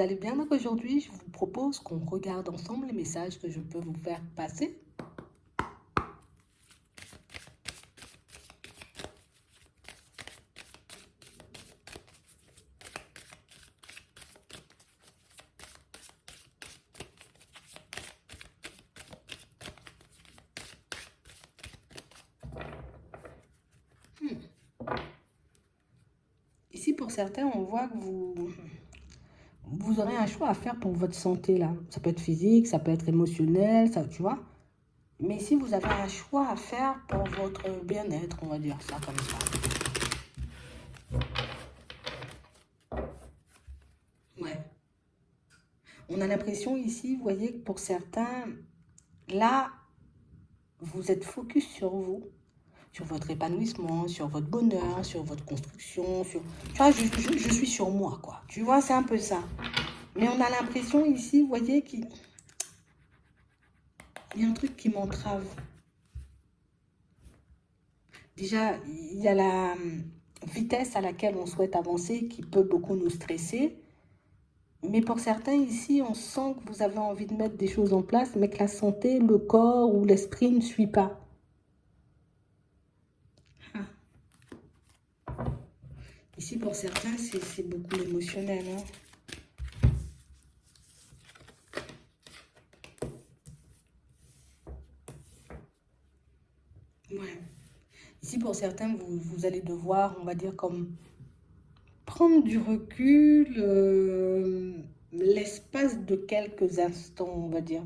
vous allez bien. Donc aujourd'hui, je vous propose qu'on regarde ensemble les messages que je peux vous faire passer. Ici, pour certains, on voit que vous aurez un choix à faire pour votre santé là. Ça peut être physique, ça peut être émotionnel, ça, tu vois. Mais ici, vous avez un choix à faire pour votre bien-être, on va dire ça comme ça. Ouais. On a l'impression ici, vous voyez, que pour certains, là, vous êtes focus sur votre épanouissement, sur votre bonheur, sur votre construction, sur... Tu vois, je suis sur moi, quoi. Tu vois, c'est un peu ça. Mais on a l'impression ici, vous voyez, qu'il y a un truc qui m'entrave. Déjà, il y a la vitesse à laquelle on souhaite avancer qui peut beaucoup nous stresser. Mais pour certains ici, on sent que vous avez envie de mettre des choses en place, mais que la santé, le corps ou l'esprit ne suit pas. Ici, pour certains, c'est beaucoup l'émotionnel. Hein. Ouais. Ici, pour certains, vous allez devoir, on va dire, comme prendre du recul, l'espace de quelques instants, on va dire.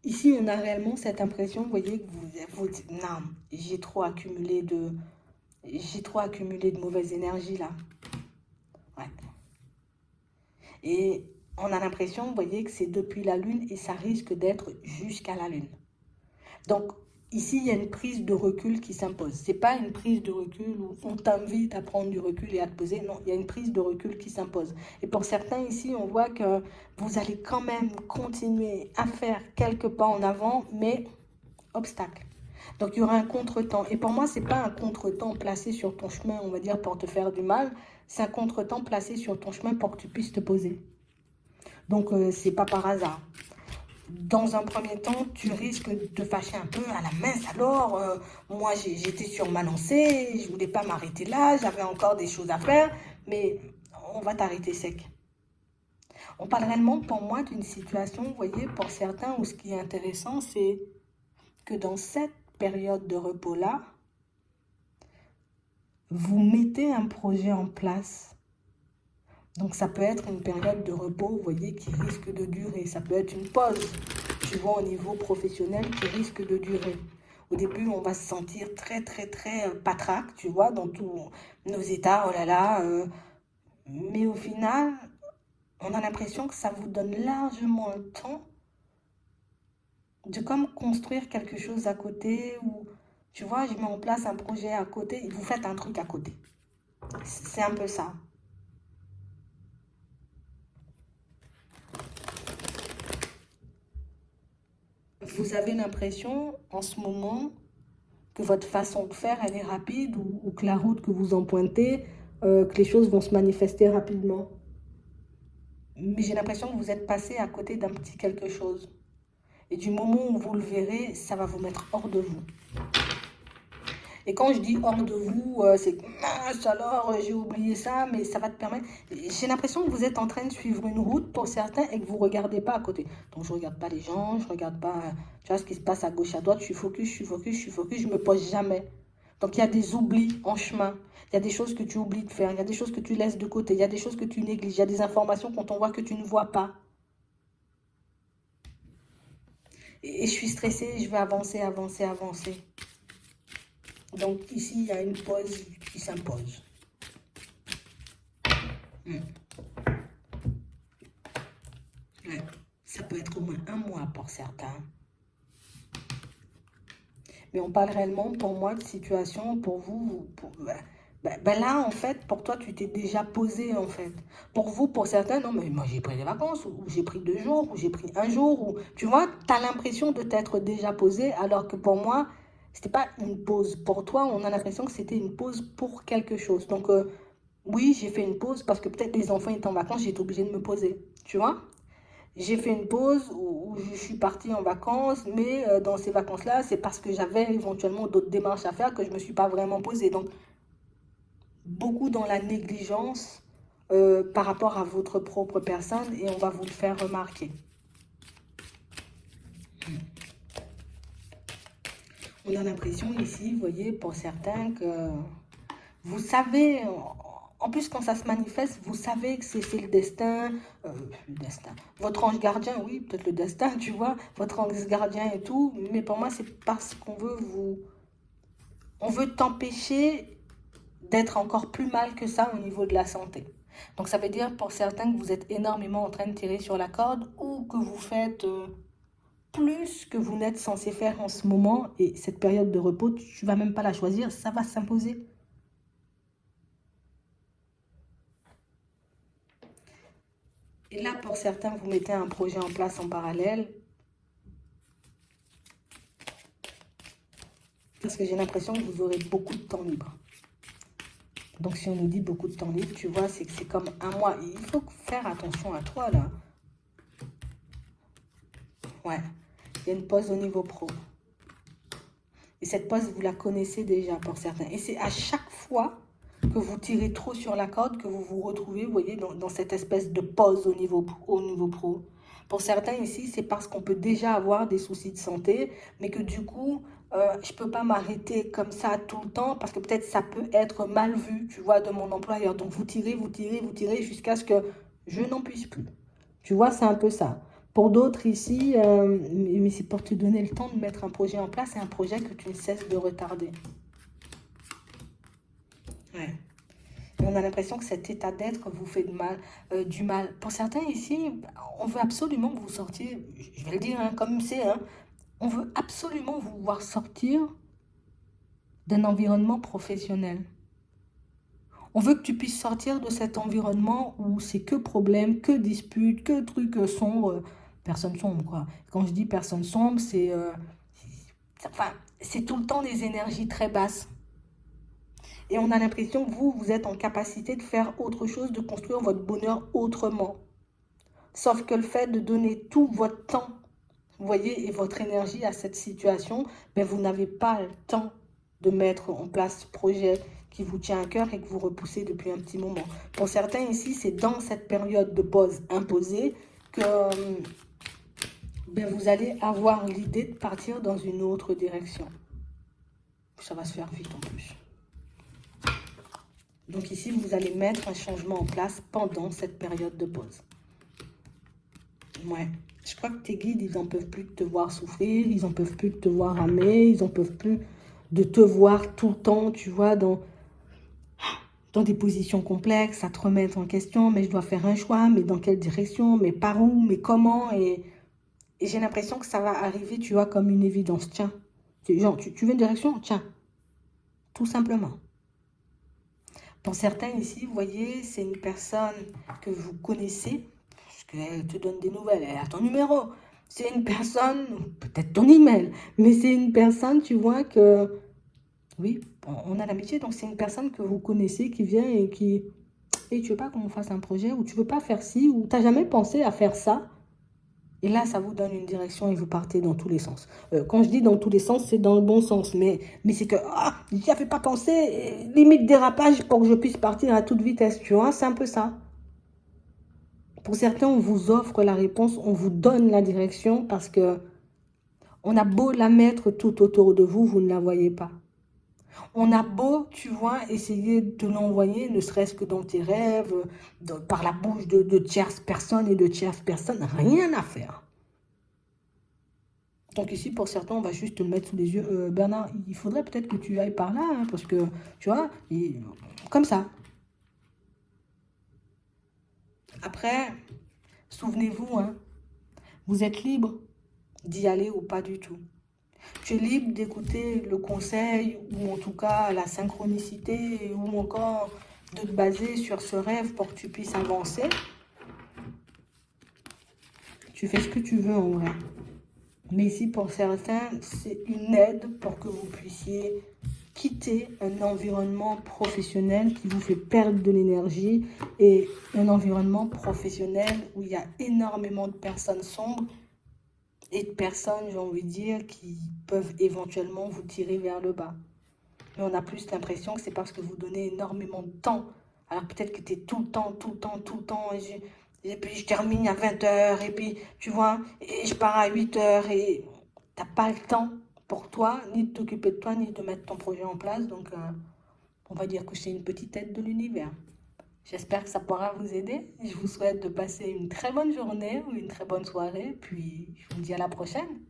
Ici, on a réellement cette impression, vous voyez, que vous dites, non, j'ai trop accumulé de mauvaise énergie là. Ouais. Et on a l'impression, vous voyez, que c'est depuis la Lune et ça risque d'être jusqu'à la Lune. Donc, ici, il y a une prise de recul qui s'impose. Ce n'est pas une prise de recul où on t'invite à prendre du recul et à te poser. Non, il y a une prise de recul qui s'impose. Et pour certains ici, on voit que vous allez quand même continuer à faire quelques pas en avant, mais obstacle. Donc, il y aura un contretemps. Et pour moi, ce n'est pas un contretemps placé sur ton chemin, on va dire, pour te faire du mal. C'est un contretemps placé sur ton chemin pour que tu puisses te poser. Donc, ce n'est pas par hasard. Dans un premier temps, tu risques de te fâcher un peu à la mince. Alors, moi, j'étais sur ma lancée, je ne voulais pas m'arrêter là, j'avais encore des choses à faire, mais on va t'arrêter sec. On parle réellement pour moi d'une situation, vous voyez, pour certains, où ce qui est intéressant, c'est que dans cette période de repos-là, vous mettez un projet en place. Donc, ça peut être une période de repos, vous voyez, qui risque de durer. Ça peut être une pause, tu vois, au niveau professionnel, qui risque de durer. Au début, on va se sentir très, très, très patraque, tu vois, dans tous nos états, oh là là. Mais au final, on a l'impression que ça vous donne largement le temps de comme construire quelque chose à côté ou, tu vois, je mets en place un projet à côté et vous faites un truc à côté. C'est un peu ça. Vous avez l'impression, en ce moment, que votre façon de faire, elle est rapide ou que la route que vous empruntez, que les choses vont se manifester rapidement. Mais j'ai l'impression que vous êtes passé à côté d'un petit quelque chose. Et du moment où vous le verrez, ça va vous mettre hors de vous. Et quand je dis hors de vous, c'est que mince alors, j'ai oublié ça, mais ça va te permettre. J'ai l'impression que vous êtes en train de suivre une route pour certains et que vous ne regardez pas à côté. Donc je ne regarde pas les gens, je ne regarde pas tu vois, ce qui se passe à gauche, à droite. Je suis focus, je suis focus, je suis focus, je ne me pose jamais. Donc il y a des oublis en chemin. Il y a des choses que tu oublies de faire, il y a des choses que tu laisses de côté, il y a des choses que tu négliges, il y a des informations qu'on t'envoie que tu ne vois pas. Et je suis stressée, je vais avancer, avancer, avancer. Donc ici, il y a une pause qui s'impose. Hmm. Ouais. Ça peut être au moins un mois pour certains. Mais on parle réellement, pour moi, de situation, pour vous, là, en fait, pour toi, tu t'es déjà posé, en fait. Pour vous, pour certains, non, mais moi, j'ai pris des vacances, ou j'ai pris 2 jours, ou j'ai pris un jour, ou... Tu vois, tu as l'impression de t'être déjà posé, alors que pour moi, c'était pas une pause. Pour toi, on a l'impression que c'était une pause pour quelque chose. Donc, Oui, j'ai fait une pause parce que peut-être les enfants étaient en vacances, j'étais obligée de me poser, tu vois. J'ai fait une pause où je suis partie en vacances, mais dans ces vacances-là, c'est parce que j'avais éventuellement d'autres démarches à faire que je ne me suis pas vraiment posée. Donc, beaucoup dans la négligence par rapport à votre propre personne et on va vous le faire remarquer. On a l'impression ici, vous voyez, pour certains, que vous savez, en plus quand ça se manifeste, vous savez que c'est le destin, votre ange gardien, oui, peut-être le destin, tu vois, votre ange gardien et tout, mais pour moi c'est parce qu'on veut on veut t'empêcher d'être encore plus mal que ça au niveau de la santé. Donc ça veut dire pour certains que vous êtes énormément en train de tirer sur la corde ou que vous faites plus que vous n'êtes censé faire en ce moment et cette période de repos, tu vas même pas la choisir, ça va s'imposer. Et là, pour certains, vous mettez un projet en place en parallèle parce que j'ai l'impression que vous aurez beaucoup de temps libre. Donc, si on nous dit beaucoup de temps libre, tu vois, c'est que c'est comme un mois. Il faut faire attention à toi, là. Ouais, il y a une pause au niveau pro. Et cette pause, vous la connaissez déjà pour certains. Et c'est à chaque fois que vous tirez trop sur la corde que vous vous retrouvez, vous voyez, dans cette espèce de pause au niveau pro. Pour certains ici, c'est parce qu'on peut déjà avoir des soucis de santé, mais que du coup, je ne peux pas m'arrêter comme ça tout le temps parce que peut-être ça peut être mal vu, tu vois, de mon employeur. Donc vous tirez, vous tirez, vous tirez jusqu'à ce que je n'en puisse plus. Tu vois, c'est un peu ça. Pour d'autres ici, mais c'est pour te donner le temps de mettre un projet en place et un projet que tu ne cesses de retarder. Ouais. Et on a l'impression que cet état d'être vous fait du mal. Pour certains ici, on veut absolument que vous sortiez, je vais le dire hein, comme c'est, hein, on veut absolument vous voir sortir d'un environnement professionnel. On veut que tu puisses sortir de cet environnement où c'est que problème, que disputes, que trucs sombres. Personne sombre, quoi. Quand je dis personne sombre, enfin, c'est tout le temps des énergies très basses. Et on a l'impression que vous êtes en capacité de faire autre chose, de construire votre bonheur autrement. Sauf que le fait de donner tout votre temps, vous voyez, et votre énergie à cette situation, mais vous n'avez pas le temps de mettre en place ce projet qui vous tient à cœur et que vous repoussez depuis un petit moment. Pour certains ici, c'est dans cette période de pause imposée que vous allez avoir l'idée de partir dans une autre direction. Ça va se faire vite en plus. Donc ici, vous allez mettre un changement en place pendant cette période de pause. Ouais. Je crois que tes guides, ils n'en peuvent plus de te voir souffrir, ils n'en peuvent plus de te voir ramer, ils n'en peuvent plus de te voir tout le temps, tu vois, dans des positions complexes, à te remettre en question, mais je dois faire un choix, mais dans quelle direction, mais par où, mais comment, et j'ai l'impression que ça va arriver, tu vois, comme une évidence. Tiens, genre, tu veux une direction? Tiens, tout simplement. Pour certains ici, vous voyez, c'est une personne que vous connaissez, parce qu'elle te donne des nouvelles, elle a ton numéro. C'est une personne, peut-être ton email, mais c'est une personne, tu vois, que, oui, on a l'amitié, donc c'est une personne que vous connaissez, qui vient et qui, et tu veux pas qu'on fasse un projet, ou tu veux pas faire ci, ou tu n'as jamais pensé à faire ça. Et là, ça vous donne une direction et vous partez dans tous les sens. Quand je dis dans tous les sens, c'est dans le bon sens. Mais c'est que, j'y avais pas pensé, limite dérapage pour que je puisse partir à toute vitesse, tu vois, c'est un peu ça. Pour certains, on vous offre la réponse, on vous donne la direction parce que on a beau la mettre tout autour de vous, vous ne la voyez pas. On a beau, tu vois, essayer de l'envoyer, ne serait-ce que dans tes rêves, par la bouche de tierces personnes et de tierces personnes, rien à faire. Donc ici, pour certains, on va juste te le mettre sous les yeux. Bernard, il faudrait peut-être que tu ailles par là, hein, parce que, tu vois, comme ça. Après, souvenez-vous, hein, vous êtes libre d'y aller ou pas du tout. Tu es libre d'écouter le conseil, ou en tout cas la synchronicité, ou encore de te baser sur ce rêve pour que tu puisses avancer. Tu fais ce que tu veux en vrai. Mais ici, pour certains, c'est une aide pour que vous puissiez quitter un environnement professionnel qui vous fait perdre de l'énergie et un environnement professionnel où il y a énormément de personnes sombres et de personnes, j'ai envie de dire, qui peuvent éventuellement vous tirer vers le bas. Mais on a plus l'impression que c'est parce que vous donnez énormément de temps. Alors peut-être que tu es tout le temps, et puis je termine à 20h, et puis tu vois, et je pars à 8h, et tu n'as pas le temps pour toi, ni de t'occuper de toi, ni de mettre ton projet en place. Donc on va dire que c'est une petite aide de l'univers. J'espère que ça pourra vous aider. Je vous souhaite de passer une très bonne journée ou une très bonne soirée, puis je vous dis à la prochaine.